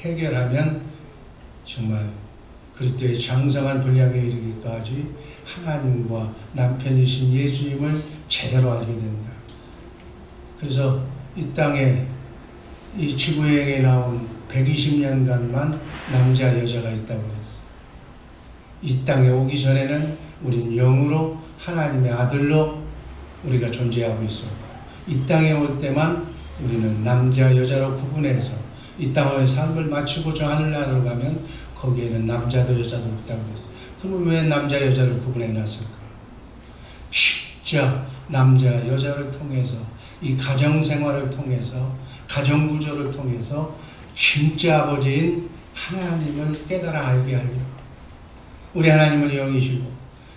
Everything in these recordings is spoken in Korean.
해결하면 정말 그리스도의 장성한 분량에 이르기까지 하나님과 남편이신 예수님을 제대로 알게 된다. 그래서 이 땅에 이 지구여행에 나온 120년간만 남자 여자가 있다고 그랬어. 이 땅에 오기 전에는 우리는 영으로 하나님의 아들로 우리가 존재하고 있었고, 이 땅에 올 때만 우리는 남자 여자로 구분해서 이 땅의 삶을 마치고 저 하늘나라로 가면 거기에는 남자도 여자도 없다고 그랬어. 그러면 왜 남자 여자를 구분해 놨을까? 진짜 남자 여자를 통해서, 이 가정생활을 통해서, 가정구조를 통해서 진짜 아버지인 하나님을 깨달아 알게 하려. 우리 하나님은 영이시고,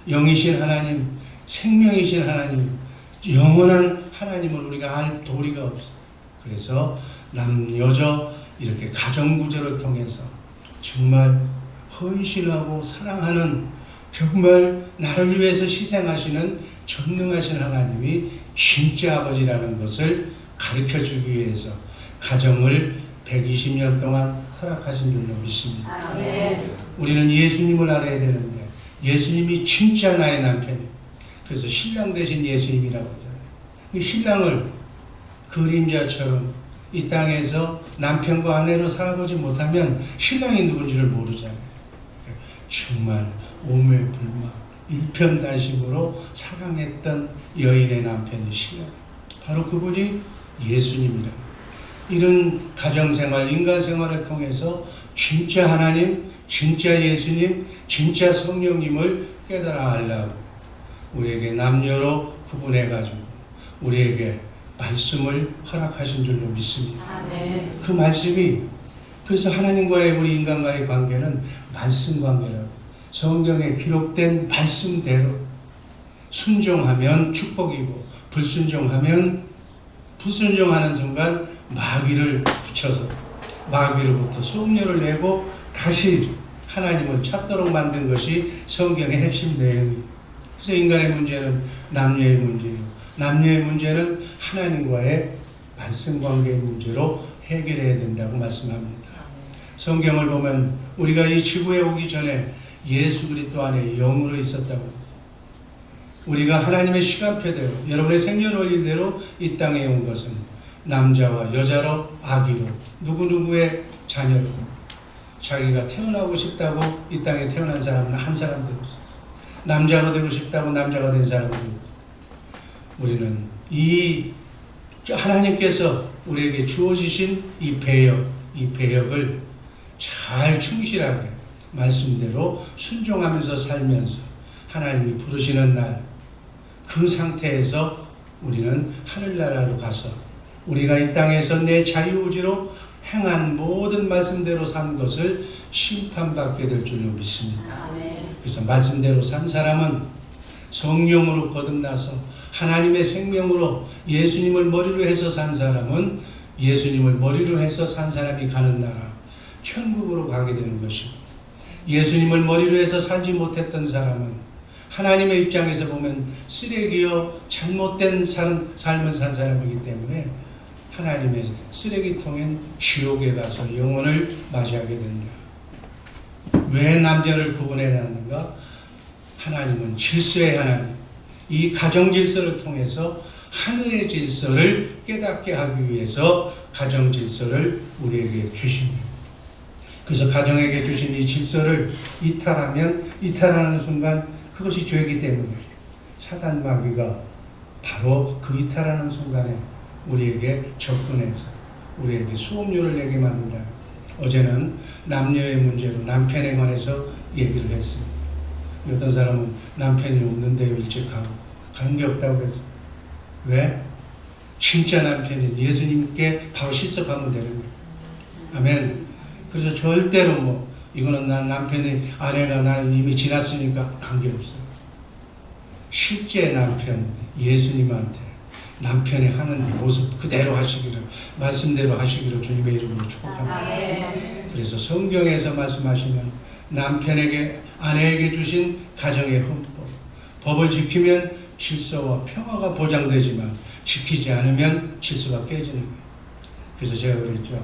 영이신 하나님, 생명이신 하나님, 영원한 하나님을 우리가 알 도리가 없어. 그래서 여자 이렇게 가정구조를 통해서 정말 헌신하고 사랑하는, 정말 나를 위해서 희생하시는 전능하신 하나님이 진짜 아버지라는 것을 가르쳐주기 위해서 가정을 120년 동안 허락하신 줄로 믿습니다. 우리는 예수님을 알아야 되는데 예수님이 진짜 나의 남편이에요. 그래서 신랑 대신 예수님이라고 하잖아요. 이 신랑을 그림자처럼 이 땅에서 남편과 아내로 살아보지 못하면 신랑이 누군지를 모르잖아요. 정말 오매불망 일편단심으로 사랑했던 여인의 남편이 신랑, 바로 그분이 예수님이라. 이런 가정생활, 인간생활을 통해서 진짜 하나님, 진짜 예수님, 진짜 성령님을 깨달아 알라고 우리에게 남녀로 구분해가지고 우리에게 말씀을 허락하신 줄로 믿습니다. 그 말씀이, 그래서 하나님과의 우리 인간과의 관계는 말씀 관계라고, 성경에 기록된 말씀대로 순종하면 축복이고 불순종하면, 불순종하는 순간 마귀를 붙여서 마귀로부터 수업료를 내고 다시 하나님을 찾도록 만든 것이 성경의 핵심 내용이에요. 그래서 인간의 문제는 남녀의 문제예요. 남녀의 문제는 하나님과의 말씀 관계의 문제로 해결해야 된다고 말씀합니다. 성경을 보면 우리가 이 지구에 오기 전에 예수 그리스도 안에 영으로 있었다고, 우리가 하나님의 시간표대로, 여러분의 생년월일대로 이 땅에 온 것은 남자와 여자로, 아기로, 누구누구의 자녀로, 자기가 태어나고 싶다고 이 땅에 태어난 사람은 한 사람도 없어요. 남자가 되고 싶다고 남자가 된 사람도 없고, 우리는 이 하나님께서 우리에게 주어지신 이 배역을 잘 충실하게 말씀대로 순종하면서 살면서 하나님이 부르시는 날, 그 상태에서 우리는 하늘나라로 가서 우리가 이 땅에서 내 자유의지로 행한 모든 말씀대로 산 것을 심판받게 될 줄로 믿습니다. 그래서 말씀대로 산 사람은 성령으로 거듭나서 하나님의 생명으로 예수님을 머리로 해서 산 사람은 예수님을 머리로 해서 산 사람이 가는 나라, 천국으로 가게 되는 것이고, 예수님을 머리로 해서 살지 못했던 사람은 하나님의 입장에서 보면 쓰레기요 잘못된 삶을 산 사람이기 때문에 하나님의 쓰레기통인 지옥에 가서 영혼을 맞이하게 된다. 왜 남녀를 구분해 놨는가? 하나님은 질서의 하나님, 이 가정 질서를 통해서 하늘의 질서를 깨닫게 하기 위해서 가정 질서를 우리에게 주십니다. 그래서 가정에게 주신 이 질서를 이탈하는 순간 그것이 죄이기 때문에 사단 마귀가 바로 그 이탈하는 순간에 우리에게 접근해서 우리에게 수업료를 내게 만든다. 어제는 남녀의 문제로 남편에 관해서 얘기를 했습니다. 어떤 사람은 남편이 없는데요 일찍 가고 관계없다고 했어요. 왜? 진짜 남편인 예수님께 바로 실습하면 되는 거예요. 아멘. 그래서 절대로 이거는 난 남편이, 아내가 나를 이미 지났으니까 관계없어요. 실제 남편 예수님한테 남편이 하는 모습 그대로 하시기를, 말씀대로 하시기를 주님의 이름으로 축복합니다. 그래서 성경에서 말씀하시면 남편에게, 아내에게 주신 가정의 헌법, 법을 지키면 질서와 평화가 보장되지만 지키지 않으면 질서가 깨지는 거예요. 그래서 제가 그랬죠.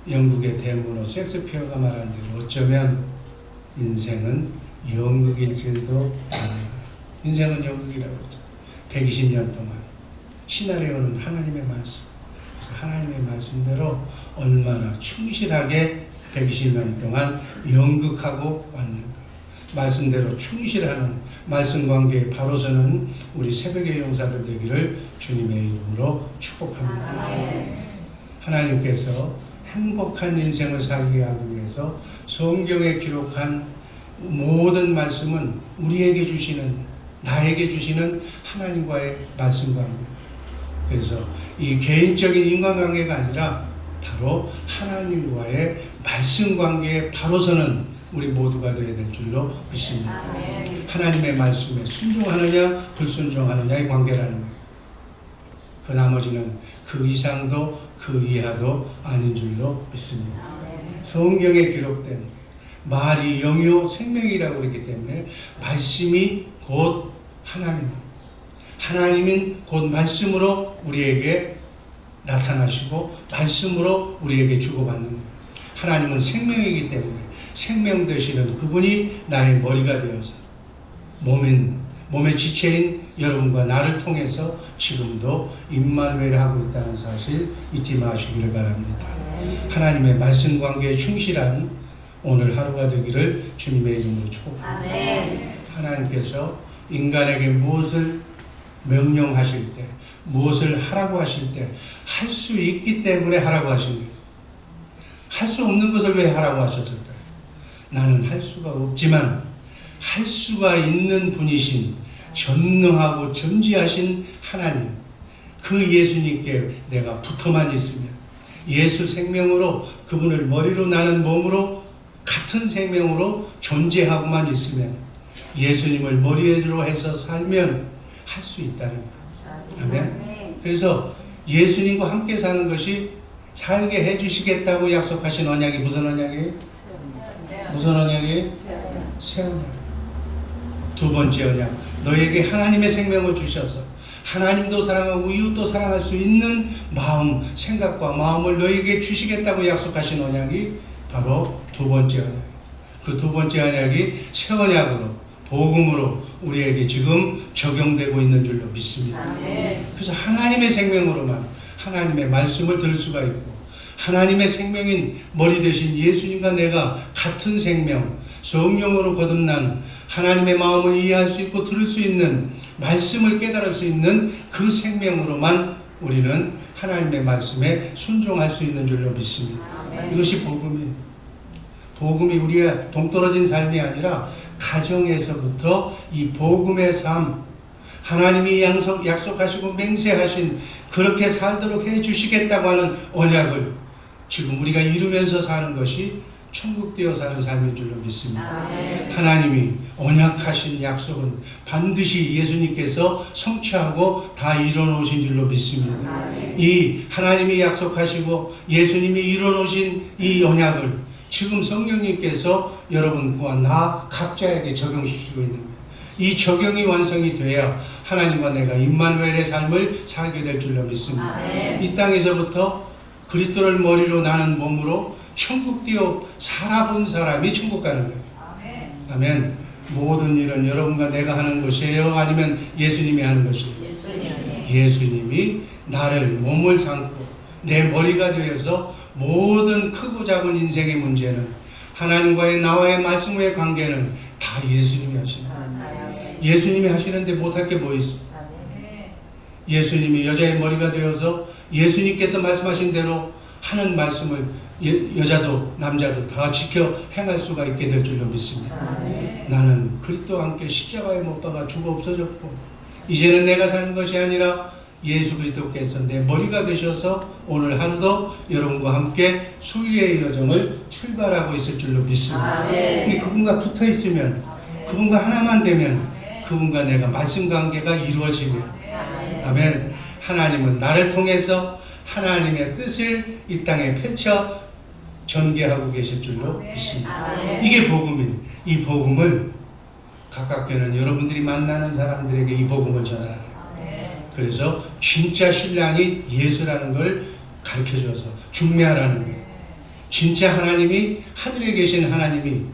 영국의 대문호 셰익스피어가 말한 대로 어쩌면 인생은 연극일지도 모른다. 인생은 연극이라고 했죠. 120년 동안 시나리오는 하나님의 말씀. 그래서 하나님의 말씀대로 얼마나 충실하게 120년 동안 연극하고 왔는가. 말씀대로 충실하는 말씀 관계에 바로 서는 우리 새벽의 용사들 되기를 주님의 이름으로 축복합니다. 하나님께서 행복한 인생을 살게 하기 위해서 성경에 기록한 모든 말씀은 우리에게 주시는, 나에게 주시는 하나님과의 말씀 관계. 그래서 이 개인적인 인간관계가 아니라 바로 하나님과의 말씀 관계에 바로 서는 우리 모두가 되어야 될 줄로 믿습니다. 하나님의 말씀에 순종하느냐 불순종하느냐의 관계라는 거예요. 그 나머지는 그 이상도 그 이하도 아닌 줄로 믿습니다. 성경에 기록된 말이 영이요 생명이라고 그랬기 때문에 말씀이 곧 하나님, 하나님인 곧 말씀으로 우리에게 나타나시고 말씀으로 우리에게 주고받는 거예요. 하나님은 생명이기 때문에 생명 되시는 그분이 나의 머리가 되어서 몸의 지체인 여러분과 나를 통해서 지금도 임마누엘 하고 있다는 사실 잊지 마시기를 바랍니다. 하나님의 말씀 관계에 충실한 오늘 하루가 되기를 주님의 이름으로 축복합니다. 하나님께서 인간에게 무엇을 명령하실 때, 무엇을 하라고 하실 때 할 수 있기 때문에 하라고 하신 거예요. 할 수 없는 것을 왜 하라고 하셨을까요? 나는 할 수가 없지만 할 수가 있는 분이신 전능하고 전지하신 하나님, 그 예수님께 내가 붙어만 있으면, 예수 생명으로 그분을 머리로 나는 몸으로 같은 생명으로 존재하고만 있으면, 예수님을 머리로 해서 살면 할 수 있다는 거예요. 아멘. 그래서 예수님과 함께 사는 것이 살게 해주시겠다고 약속하신 언약이 무슨 언약이에요? 무슨 언약이에요? 새 언약. 두 번째 언약. 너에게 하나님의 생명을 주셔서 하나님도 사랑하고 이웃도 사랑할 수 있는 마음, 생각과 마음을 너에게 주시겠다고 약속하신 언약이 바로 두 번째 언약. 그 두 번째 언약이 새 언약으로, 복음으로 우리에게 지금 적용되고 있는 줄로 믿습니다. 그래서 하나님의 생명으로만 하나님의 말씀을 들을 수가 있고, 하나님의 생명인 머리 대신 예수님과 내가 같은 생명, 성령으로 거듭난 하나님의 마음을 이해할 수 있고 들을 수 있는, 말씀을 깨달을 수 있는 그 생명으로만 우리는 하나님의 말씀에 순종할 수 있는 줄로 믿습니다. 이것이 복음이에요. 복음이 우리의 동떨어진 삶이 아니라 가정에서부터 이 복음의 삶, 하나님이 약속하시고 맹세하신 그렇게 살도록 해주시겠다고 하는 언약을 지금 우리가 이루면서 사는 것이 천국되어 사는 삶인 줄로 믿습니다. 하나님이 언약하신 약속은 반드시 예수님께서 성취하고 다 이뤄놓으신 줄로 믿습니다. 이 하나님이 약속하시고 예수님이 이뤄놓으신 이 언약을 지금 성령님께서 여러분과 나 각자에게 적용시키고 있는 거예요. 이 적용이 완성이 돼야 하나님과 내가 임마누엘의 삶을 살게 될 줄로 믿습니다. 이 땅에서부터 그리스도를 머리로 나는 몸으로 천국 되어 살아본 사람이 천국 가는 거예요. 아멘. 모든 일은 여러분과 내가 하는 것이에요? 아니면 예수님이 하는 것이에요? 예수님이 나를 몸을 삼고 내 머리가 되어서 모든 크고 작은 인생의 문제는, 하나님과의 나와의 말씀과의 관계는 다 예수님이 하시는 거예요. 예수님이 하시는데 못할 게 뭐 있어? 예수님이 여자의 머리가 되어서 예수님께서 말씀하신 대로 하는 말씀을 여자도 남자도 다 지켜 행할 수가 있게 될 줄로 믿습니다. 나는 그리스도와 함께 십자가에 못 박아 죽어 없어졌고, 이제는 내가 사는 것이 아니라 예수 그리스도께서 내 머리가 되셔서 오늘 하루도 여러분과 함께 순리의 여정을 출발하고 있을 줄로 믿습니다. 그분과 붙어 있으면, 그분과 하나만 되면, 그분과 내가 말씀 관계가 이루어지면, 아멘. 하나님은 나를 통해서 하나님의 뜻을 이 땅에 펼쳐 전개하고 계실 줄로 믿습니다. 이게 복음입니다. 이 복음을 가깝게는 여러분들이 만나는 사람들에게 이 복음을 전하라. 그래서 진짜 신랑이 예수라는 걸 가르쳐줘서 중매하라는 거예요. 진짜 하나님이, 하늘에 계신 하나님이,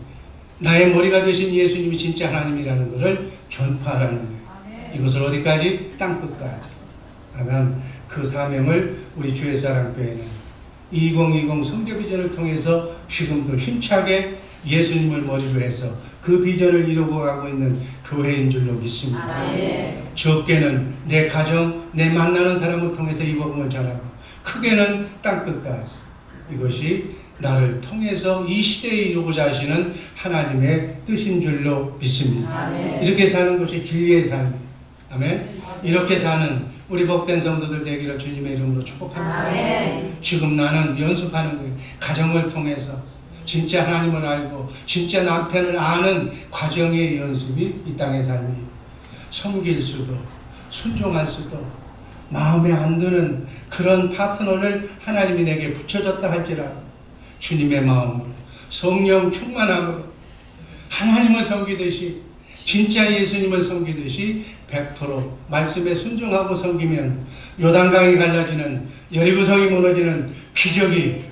나의 머리가 되신 예수님이 진짜 하나님이라는 것을 전파하라는 거예요. 이것을 어디까지? 땅끝까지. 하면 그 사명을 우리 주의 사랑교회는 2020 성교 비전을 통해서 지금도 힘차게 예수님을 머리로 해서 그 비전을 이루고 가고 있는 교회인 줄로 믿습니다. 적게는 내 가정, 내 만나는 사람을 통해서 이 복음을 전하고, 크게는 땅끝까지. 이것이 나를 통해서 이 시대에 이루고자 하시는 하나님의 뜻인 줄로 믿습니다. 이렇게 사는 것이 진리의 삶. 아멘. 이렇게 사는 우리 복된 성도들 되기를 주님의 이름으로 축복합니다. 지금 나는 연습하는 거예요. 가정을 통해서 진짜 하나님을 알고 진짜 남편을 아는 과정의 연습이 이 땅의 삶이에요. 섬길 수도, 순종할 수도, 마음에 안 드는 그런 파트너를 하나님이 내게 붙여줬다 할지라도 주님의 마음으로, 성령 충만함으로 하나님을 섬기듯이, 진짜 예수님을 섬기듯이 100% 말씀에 순종하고 섬기면 요단강이 갈라지는, 여리고성이 무너지는 기적이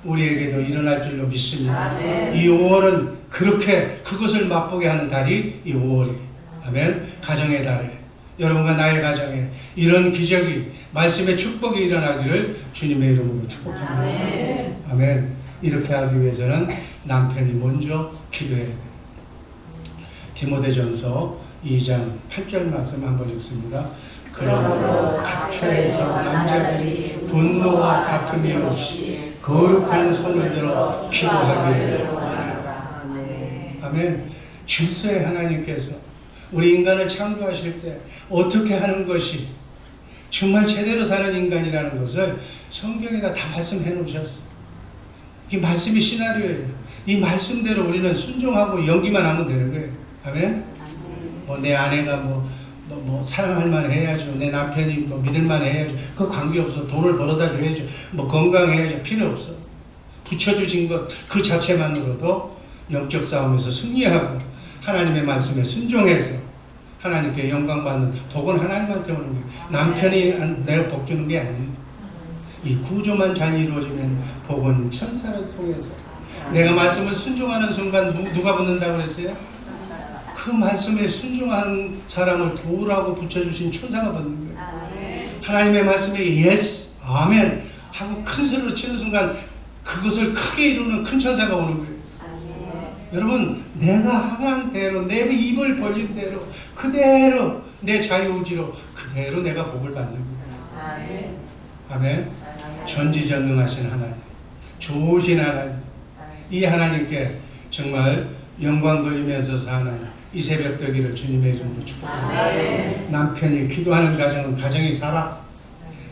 우리에게도 일어날 줄로 믿습니다. 이 5월은 그렇게 그것을 맛보게 하는 달이 이 5월이에요. 아멘. 가정의 달에, 여러분과 나의 가정에 이런 기적이, 말씀의 축복이 일어나기를 주님의 이름으로 축복합니다. 아멘. 이렇게 하기 위해서는 남편이 먼저 기도해야 돼요. 디모데전서 2장 8절 말씀 한번 읽습니다. 그러므로 각처에서 남자들이 분노와 다툼이 없이 거룩한 손을 들어 기도하기를 원하노라. 아멘. 질서의 하나님께서 우리 인간을 창조하실 때 어떻게 하는 것이 정말 제대로 사는 인간이라는 것을 성경에다 다 말씀해 놓으셨어요. 이 말씀이 시나리오예요. 이 말씀대로 우리는 순종하고 연기만 하면 되는 거예요. 아멘? 내 아내가 사랑할 만 해야죠. 내 남편이 믿을 만 해야죠. 그 관계없어. 돈을 벌어다 줘야죠. 건강해야죠. 필요 없어. 붙여주신 것 그 자체만으로도 영적 싸움에서 승리하고 하나님의 말씀에 순종해서 하나님께 영광 받는 복은 하나님한테 오는 거예요. 남편이 내가 복 주는 게 아니에요. 이 구조만 잘 이루어지면 복은 천사를 통해서, 내가 말씀을 순종하는 순간 누가 붙는다고 그랬어요? 그 말씀에 순종하는 사람을 도우라고 붙여주신 천사가 붙는 거예요. 하나님의 말씀에 예스, 아멘 하고 큰 소리로 치는 순간 그것을 크게 이루는 큰 천사가 오는 거예요. 여러분, 내가 향한 대로, 내 입을 벌린 대로, 그대로 내 자유의지로 그대로 내가 복을 받는 거예요. 아멘. 전지전능하신 하나님, 좋으신 하나님, 이 하나님께 정말 영광 돌리면서 사는 이 새벽 되기를 주님의 이름으로 축복합니다. 남편이 기도하는 가정은 가정이 살아.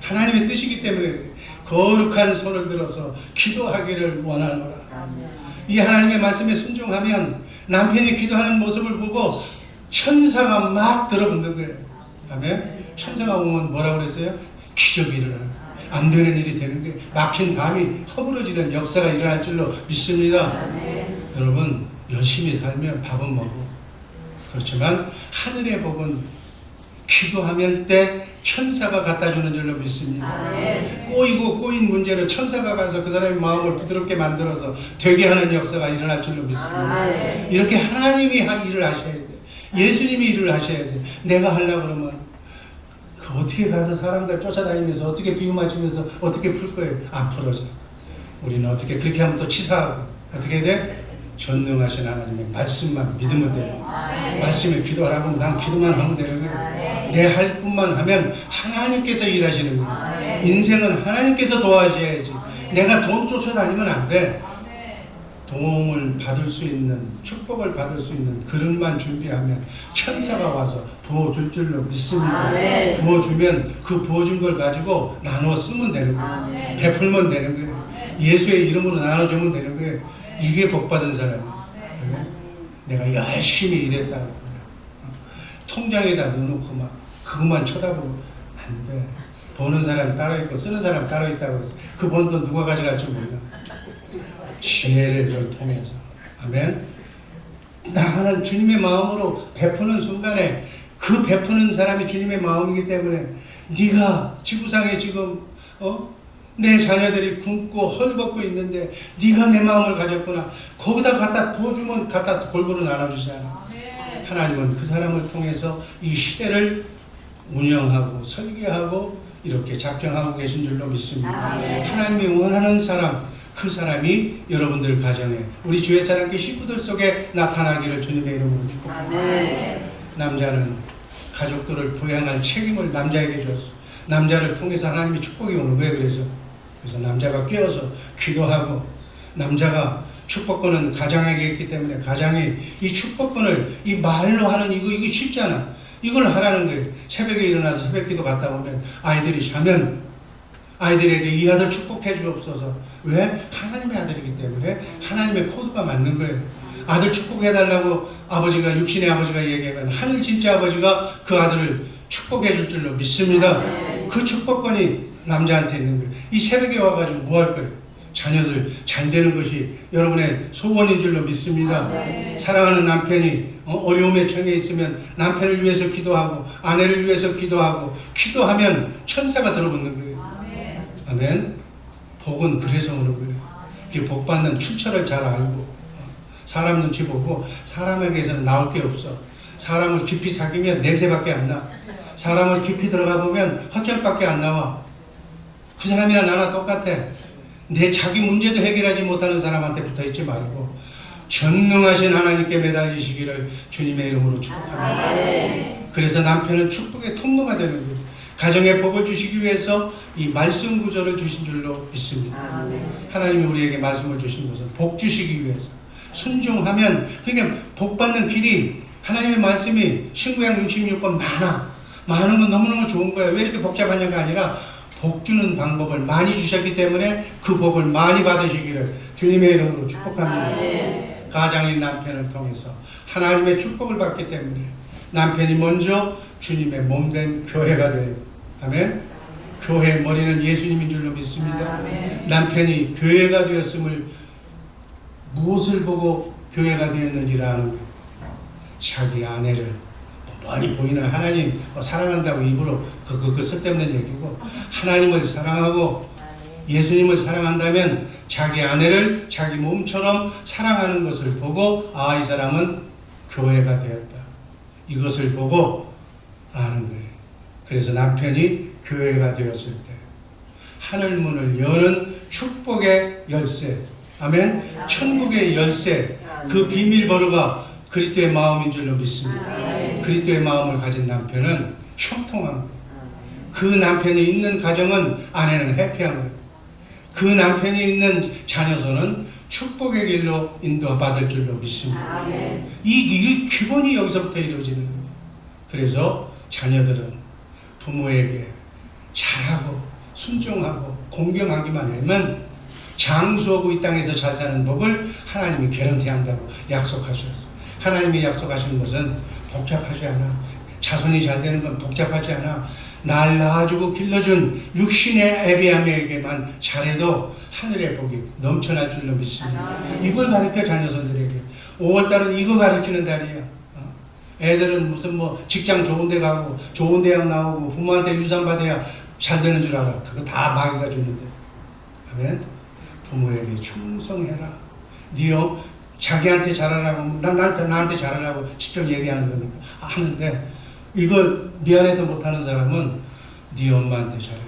하나님의 뜻이기 때문에 거룩한 손을 들어서 기도하기를 원하노라. 이 하나님의 말씀에 순종하면 남편이 기도하는 모습을 보고 천사가 막 들어붙는 거예요. 아멘. 천사가 오면 뭐라고 그랬어요? 기적이 일어나는 거예요. 안 되는 일이 되는 게, 막힌 담이 허물어지는 역사가 일어날 줄로 믿습니다. 여러분, 열심히 살면 밥은 먹고, 그렇지만 하늘의 복은 기도하면 때 천사가 갖다 주는 줄로 믿습니다. 꼬이고 꼬인 문제를 천사가 가서 그 사람의 마음을 부드럽게 만들어서 되게 하는 역사가 일어날 줄로 믿습니다. 이렇게 하나님이 일을 하셔야 돼요. 예수님이 일을 하셔야 돼요. 내가 하려고 그러면 어떻게 가서 사람들 쫓아다니면서 어떻게 비유 맞추면서 어떻게 풀 거예요? 안 풀어져. 우리는 어떻게 그렇게 하면 또 치사하고, 어떻게 해야 돼? 전능하신 하나님의 말씀만 믿으면 돼요. 말씀에 기도하라고 난 기도만 하면 되는 거예요. 내 할 뿐만 하면 하나님께서 일하시는 거예요. 인생은 하나님께서 도와주셔야지. 내가 돈 쫓아다니면 안 돼. 도움을 받을 수 있는, 축복을 받을 수 있는 그릇만 준비하면 천사가 와서 부어줄 줄로 믿습니다. 부어주면 그 부어준 걸 가지고 나누어 쓰면 되는 거예요. 베풀면 되는 거예요. 예수의 이름으로 나눠주면 되는 거예요. 이게 복받은 사람이에요. 내가 열심히 일했다고 통장에다 넣어놓고 막 그것만 쳐다보고 안 돼. 버는 사람 따로 있고 쓰는 사람 따로 있다고 그랬어. 그 번 돈 누가 가져갈지 몰라. 지혜를 통해서. 아멘. 나는 주님의 마음으로 베푸는 순간에 그 베푸는 사람이 주님의 마음이기 때문에 네가 지구상에 지금 내 자녀들이 굶고 헐벗고 있는데 네가 내 마음을 가졌구나. 거기다 갖다 부어주면 갖다 골고루 나눠주잖아. 하나님은 그 사람을 통해서 이 시대를 운영하고 설계하고 이렇게 작정하고 계신 줄로 믿습니다. 하나님이 원하는 사람, 그 사람이 여러분들 가정에, 우리 주의 사랑교 식구들 속에 나타나기를 주님의 이름으로 축복합니다. 남자는 가족들을 부양할 책임을 남자에게 줬어. 남자를 통해서 하나님이 축복이 오는. 왜 그래서? 그래서 남자가 깨어서 기도하고, 남자가 축복권은 가장에게 있기 때문에 가장이 이 축복권을 이 말로 하는 이거 쉽잖아. 이걸 하라는 거예요. 새벽에 일어나서 새벽기도 갔다 오면 아이들이 자면 아이들에게 이 아들 축복해 주옵소서. 왜? 하나님의 아들이기 때문에 하나님의 코드가 맞는 거예요. 아들 축복해 달라고 아버지가, 육신의 아버지가 얘기하면 하늘 진짜 아버지가 그 아들을 축복해 줄 줄로 믿습니다. 그 축복권이 남자한테 있는 거예요. 이 새벽에 와가지고 뭐 할 거예요? 자녀들 잘 되는 것이 여러분의 소원인 줄로 믿습니다. 사랑하는 남편이 어려움에 처해 있으면 남편을 위해서 기도하고 아내를 위해서 기도하고, 기도하면 천사가 들어붙는 거예요. 아멘. 복은 그래서 오는 거예요. 복 받는 출처를 잘 알고, 사람 눈치 보고, 사람에게서는 나올 게 없어. 사람을 깊이 사귀면 냄새밖에 안 나. 사람을 깊이 들어가 보면 헛결밖에 안 나와. 그 사람이나 나나 똑같아. 내 자기 문제도 해결하지 못하는 사람한테 붙어있지 말고 전능하신 하나님께 매달리시기를 주님의 이름으로 축복합니다. 그래서 남편은 축복의 통로가 되는 거예요. 가정에 복을 주시기 위해서 이 말씀 구조를 주신 줄로 믿습니다. 하나님이 우리에게 말씀을 주신 것은 복 주시기 위해서 순종하면, 그러니까 복 받는 길이, 하나님의 말씀이 신구약 66권 많은 건 너무너무 좋은 거예요. 왜 이렇게 복잡하냐가 아니라 복 주는 방법을 많이 주셨기 때문에 그 복을 많이 받으시기를 주님의 이름으로 축복합니다. 가장인 남편을 통해서 하나님의 축복을 받기 때문에 남편이 먼저 주님의 몸된 교회가 돼요. 아멘. 교회의 머리는 예수님인 줄로 믿습니다. 남편이 교회가 되었음을 무엇을 보고 교회가 되었는지를 아는 거예요. 자기 아내를 많이 보이는, 하나님 사랑한다고 입으로 그 쓸데없는 얘기고, 하나님을 사랑하고 예수님을 사랑한다면 자기 아내를 자기 몸처럼 사랑하는 것을 보고, 아, 이 사람은 교회가 되었다, 이것을 보고 아는 거예요. 그래서 남편이 교회가 되었을 때 하늘문을 여는 축복의 열쇠, 아멘, 천국의 열쇠, 그 비밀번호가 그리스도의 마음인 줄로 믿습니다. 그리스도의 마음을 가진 남편은 형통한 거예요. 그 남편이 있는 가정은 아내는 해피한 거예요. 그 남편이 있는 자녀선은 축복의 길로 인도받을 줄로 믿습니다. 이 기본이 여기서부터 이루어지는 거예요. 그래서 자녀들은 부모에게 잘하고 순종하고 공경하기만 하면 장수하고 이 땅에서 잘 사는 법을 하나님이 개런티한다고 약속하셨어요. 하나님이 약속하신 것은 복잡하지 않아. 자손이 잘 되는 건 복잡하지 않아. 날 낳아주고 길러준 육신의 에비아미에게만 잘해도 하늘의 복이 넘쳐날 줄로 믿습니다. 이걸 가르쳐 자녀손들에게. 5월달은 이거 가르치는 달이야. 애들은 무슨 직장 좋은 데 가고 좋은 대학 나오고 부모한테 유산 받아야 잘 되는 줄 알아. 그거 다 마귀가 주는데. 아멘. 부모에게 충성해라. 니요 자기한테 잘하라고, 나한테 잘하라고 직접 얘기하는 거니까 하는데, 이거 네 안에서 못하는 사람은 네 엄마한테 잘해라,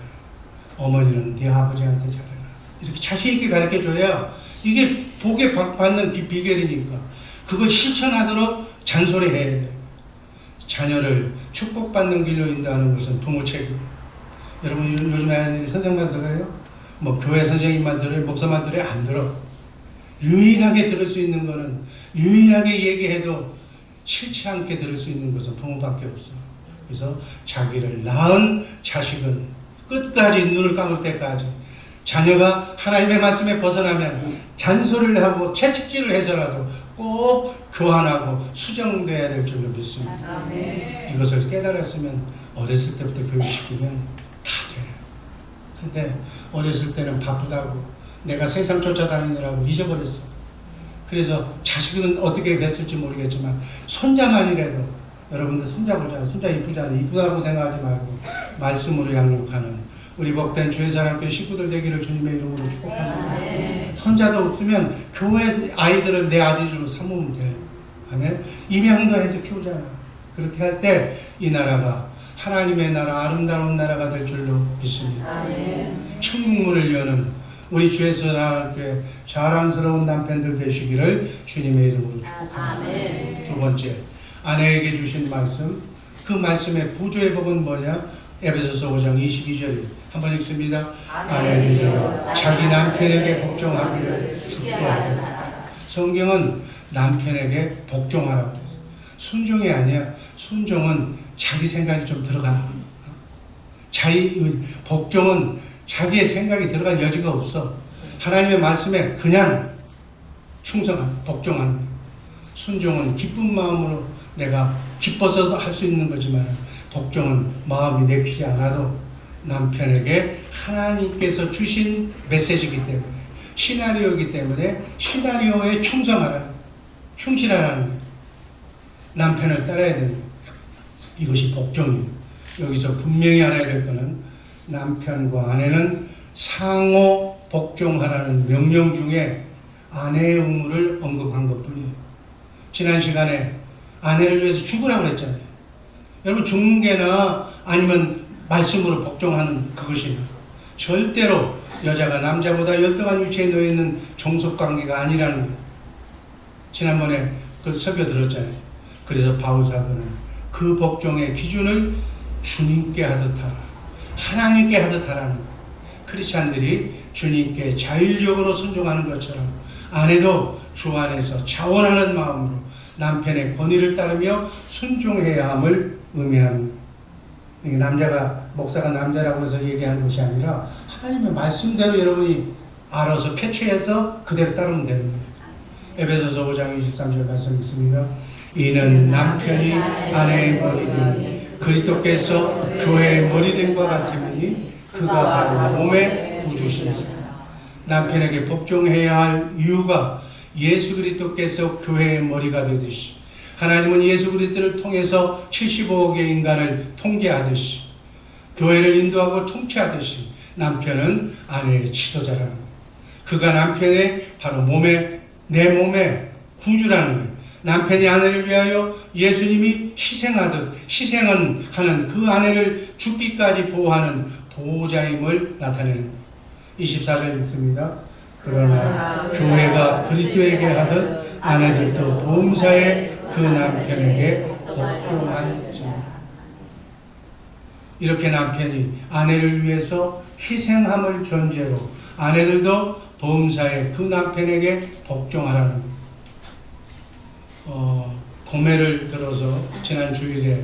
어머니는 네 아버지한테 잘해라, 이렇게 자신 있게 가르쳐줘야 이게 복에 받는 비결이니까 그걸 실천하도록 잔소리해야 돼요. 자녀를 축복받는 길로 인도하는 것은 부모 책임이에요. 여러분 요즘 아이들이 선생님만 들어요? 교회 선생님만 들어요? 목사만 들어요? 안 들어. 유일하게 들을 수 있는 거는, 유일하게 얘기해도 싫지 않게 들을 수 있는 것은 부모밖에 없어. 그래서 자기를 낳은 자식은 끝까지 눈을 감을 때까지 자녀가 하나님의 말씀에 벗어나면 잔소리를 하고 채찍질을 해서라도 꼭 교환하고 수정돼야 될 줄로 믿습니다. 이것을 깨달았으면 어렸을 때부터 교육시키면 다 돼요. 근데 어렸을 때는 바쁘다고 내가 세상 쫓아다니느라고 잊어버렸어. 그래서 자식은 어떻게 됐을지 모르겠지만 손자만이라도, 여러분들 손자 보자. 손자 이쁘잖아. 이쁘다고 생각하지 말고 말씀으로 양육하는 우리 복된 주의사랑교회 식구들 되기를 주님의 이름으로 축복합니다. 손자도 없으면 교회 아이들을 내 아들로 삼으면 돼. 아멘. 임양도 해서 키우잖아. 그렇게 할 때 이 나라가 하나님의 나라, 아름다운 나라가 될 줄로 믿습니다. 천국문을 여는 우리 주의사랑교회 자랑스러운 남편들 되시기를 주님의 이름으로 축복합니다. 두 번째, 아내에게 주신 말씀, 그 말씀의 구조의 법은 뭐냐? 에베소서 5장 22절 한번 읽습니다. 아내들이여 자기 남편에게 복종하기를 주께 하라. 성경은 남편에게 복종하라고 했어요. 순종이 아니야. 순종은 자기 생각이 좀 들어가. 복종은 자기의 생각이 들어갈 여지가 없어. 하나님의 말씀에 그냥 충성하는, 복종하는 거예요. 순종은 기쁜 마음으로 내가 기뻐서도 할 수 있는 거지만, 복종은 마음이 내키지 않아도 남편에게 하나님께서 주신 메시지이기 때문에, 시나리오이기 때문에 시나리오에 충실하라는 거예요. 남편을 따라야 됩니다. 이것이 복종이에요. 여기서 분명히 알아야 될 것은 남편과 아내는 상호 복종하라는 명령 중에 아내의 의무를 언급한 것뿐이에요. 지난 시간에 아내를 위해서 죽으라고 그랬잖아요. 여러분, 죽는 게나 아니면 말씀으로 복종하는 그것이 절대로 여자가 남자보다 열등한 위치에 놓여 있는 종속관계가 아니라는 거예요. 지난번에 그 설교 들었잖아요. 그래서 바울사도는 그 복종의 기준을 주님께 하듯 하라, 하나님께 하듯 하라는 거예요. 크리스찬들이 주님께 자율적으로 순종하는 것처럼 아내도 주 안에서 자원하는 마음으로 남편의 권위를 따르며 순종해야 함을 의미하는 거예요. 남자가, 목사가 남자라고 해서 얘기하는 것이 아니라 하나님의 말씀대로 여러분이 알아서 캐치해서 그대로 따르면 되는 거예요. 에베소서 5장 23절 말씀 있습니다. 이는 남편이 아내의 머리되니 그리스도께서 교회의 머리됨과 같으니 그가 바로 몸의 구주시니라. 남편에게 복종해야 할 이유가 예수 그리스도께서 교회의 머리가 되듯이, 하나님은 예수 그리스도를 통해서 75억의 인간을 통계하듯이, 교회를 인도하고 통치하듯이 남편은 아내의 지도자라는 거예요. 그가 남편의 바로 내 몸의 구주라는 거예요. 남편이 아내를 위하여 예수님이 희생은 하는 그 아내를 죽기까지 보호하는 보호자임을 나타내는 거예요. 24절 읽습니다. 그러나 교회가 그리스도에게 하듯 아내들도 보험사에 그 남편에게 복종할지니라. 이렇게 남편이 아내를 위해서 희생함을 전제로 아내들도 보험사에 그 남편에게 복종하라는 거예요. 고매를 들어서 지난 주일에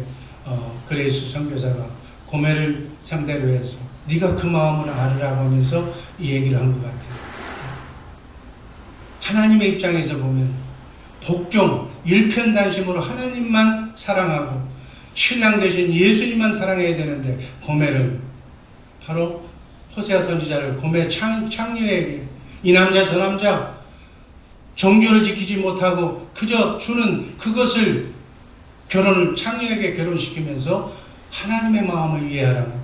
그레이스 선교사가 고매를 상대로 해서 네가 그 마음을 알으라고 하면서 이 얘기를 한 것 같아요. 하나님의 입장에서 보면 복종, 일편단심으로 하나님만 사랑하고 신랑 되신 예수님만 사랑해야 되는데, 고멜은 바로 호세아 선지자를 고멜 창녀에게 이 남자 저 남자 정교를 지키지 못하고 그저 주는 그것을 창녀에게 결혼시키면서 하나님의 마음을 이해하라고.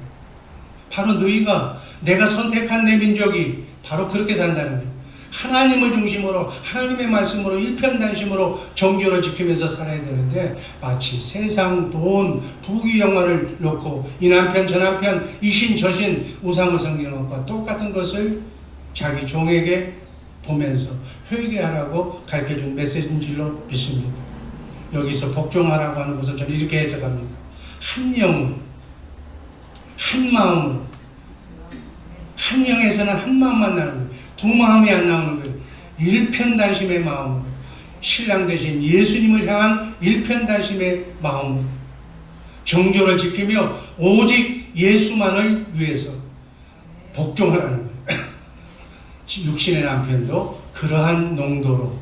바로 너희가, 내가 선택한 내 민족이 바로 그렇게 산다는 거예요. 하나님을 중심으로, 하나님의 말씀으로 일편단심으로 정교를 지키면서 살아야 되는데, 마치 세상, 돈, 부귀 영화를 놓고 이 남편 저 남편, 이신 저신 우상을 섬기는 것과 똑같은 것을 자기 종에게 보면서 회개하라고 가르쳐준 메시지인 줄로 믿습니다. 여기서 복종하라고 하는 것은 저는 이렇게 해석합니다. 한 영은, 한 마음으로, 한 영에서는 한 마음만 나는 거예요. 두 마음이 안 나오는 거예요. 일편단심의 마음으로, 신랑 되신 예수님을 향한 일편단심의 마음으로 정조를 지키며 오직 예수만을 위해서 복종하라는 거예요. 육신의 남편도 그러한 농도로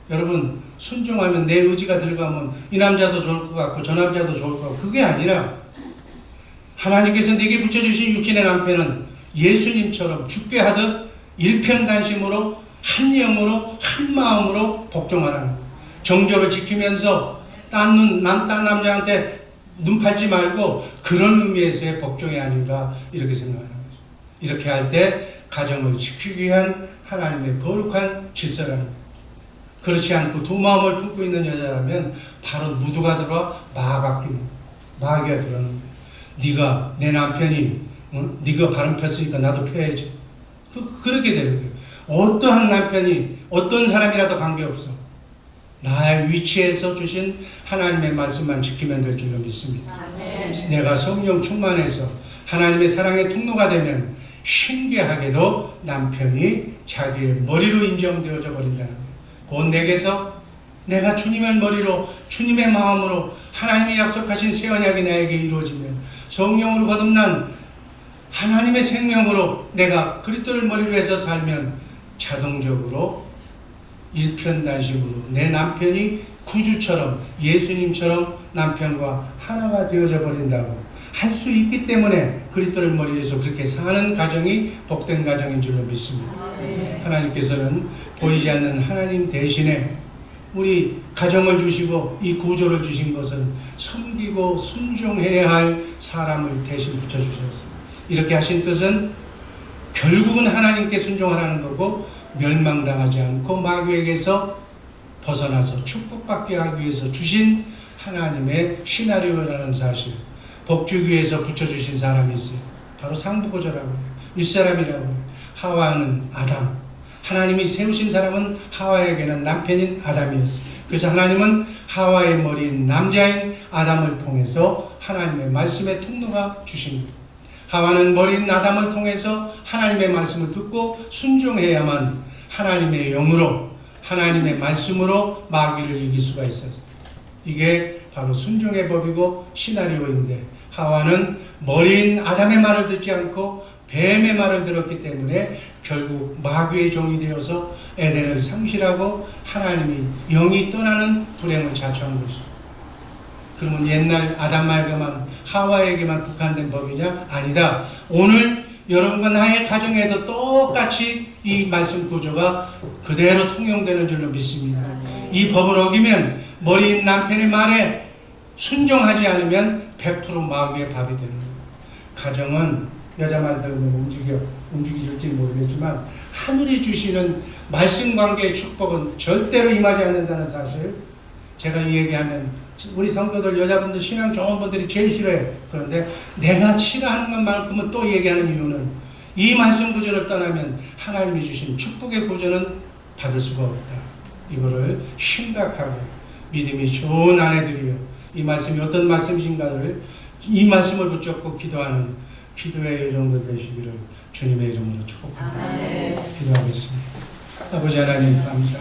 여러분, 순종하면 내 의지가 들어가면 이 남자도 좋을 것 같고 저 남자도 좋을 것 같고, 그게 아니라 하나님께서 내게 붙여주신 육신의 남편은 예수님처럼 죽게 하듯 일편단심으로 한 영으로 한 마음으로 복종하라는 거예요. 정조를 지키면서 딴 남자한테 눈 팔지 말고 그런 의미에서의 복종이 아닌가 이렇게 생각하는 거죠. 이렇게 할 때 가정을 지키기 위한 하나님의 거룩한 질서라는 거예요. 그렇지 않고 두 마음을 품고 있는 여자라면 바로 무드가 들어와 마귀가 들어오는 거예요. 네가 내 남편이 네가 바람 폈으니까 나도 펴야지. 그렇게 되는 거예요. 어떠한 남편이 어떤 사람이라도 관계없어. 나의 위치에서 주신 하나님의 말씀만 지키면 될 줄로 믿습니다. 아멘. 내가 성령 충만해서 하나님의 사랑의 통로가 되면 신기하게도 남편이 자기의 머리로 인정되어져 버린다는 거예요. 곧 내게서 내가 주님의 머리로 주님의 마음으로 하나님이 약속하신 새 언약이 나에게 이루어지면 성령으로 거듭난 하나님의 생명으로 내가 그리스도를 머리로 해서 살면 자동적으로 일편단심으로 내 남편이 구주처럼 예수님처럼 남편과 하나가 되어져 버린다고 할 수 있기 때문에 그리스도를 머리로 해서 그렇게 사는 가정이 복된 가정인 줄로 믿습니다. 하나님께서는 보이지 않는 하나님 대신에 우리 가정을 주시고 이 구조를 주신 것은 섬기고 순종해야 할 사람을 대신 붙여주셨어요. 이렇게 하신 뜻은 결국은 하나님께 순종하라는 거고 멸망당하지 않고 마귀에게서 벗어나서 축복받게 하기 위해서 주신 하나님의 시나리오라는 사실, 복주기 위해서 붙여주신 사람이 있어요. 바로 상부고조라고 해요. 윗사람이라고 해요. 하와는 아담, 하나님이 세우신 사람은 하와에게는 남편인 아담이었어요. 그래서 하나님은 하와의 머리인 남자인 아담을 통해서 하나님의 말씀의 통로가 주신 거예요. 하와는 머리인 아담을 통해서 하나님의 말씀을 듣고 순종해야만 하나님의 영으로 하나님의 말씀으로 마귀를 이길 수가 있어요. 이게 바로 순종의 법이고 시나리오인데 하와는 머리인 아담의 말을 듣지 않고 뱀의 말을 들었기 때문에 결국 마귀의 종이 되어서 에덴을 상실하고 하나님이 영이 떠나는 불행을 자초한 것이죠. 그러면 옛날 아담에게만 하와에게만 국한된 법이냐? 아니다. 오늘 여러분과 나의 가정에도 똑같이 이 말씀 구조가 그대로 통용되는 줄로 믿습니다. 이 법을 어기면 머리인 남편의 말에 순종하지 않으면 100% 마귀의 밥이 되는 거예요. 가정은 여자 말 들으면 움직여줄지 모르겠지만 하늘이 주시는 말씀 관계의 축복은 절대로 임하지 않는다는 사실, 제가 이 얘기하면 우리 성도들 여자분들 신앙 좋은 분들이 제일 싫어해요. 그런데 내가 싫어하는 것만큼은 또 얘기하는 이유는 이 말씀 구조를 떠나면 하나님이 주신 축복의 구조는 받을 수가 없다. 이거를 심각하게 믿음이 좋은 아내들이요, 이 말씀이 어떤 말씀이신가를 이 말씀을 붙잡고 기도하는 기도의 여정들 되시기를 주님의 이름으로 축복합니다. 기도하겠습니다. 아버지 하나님 감사합니다.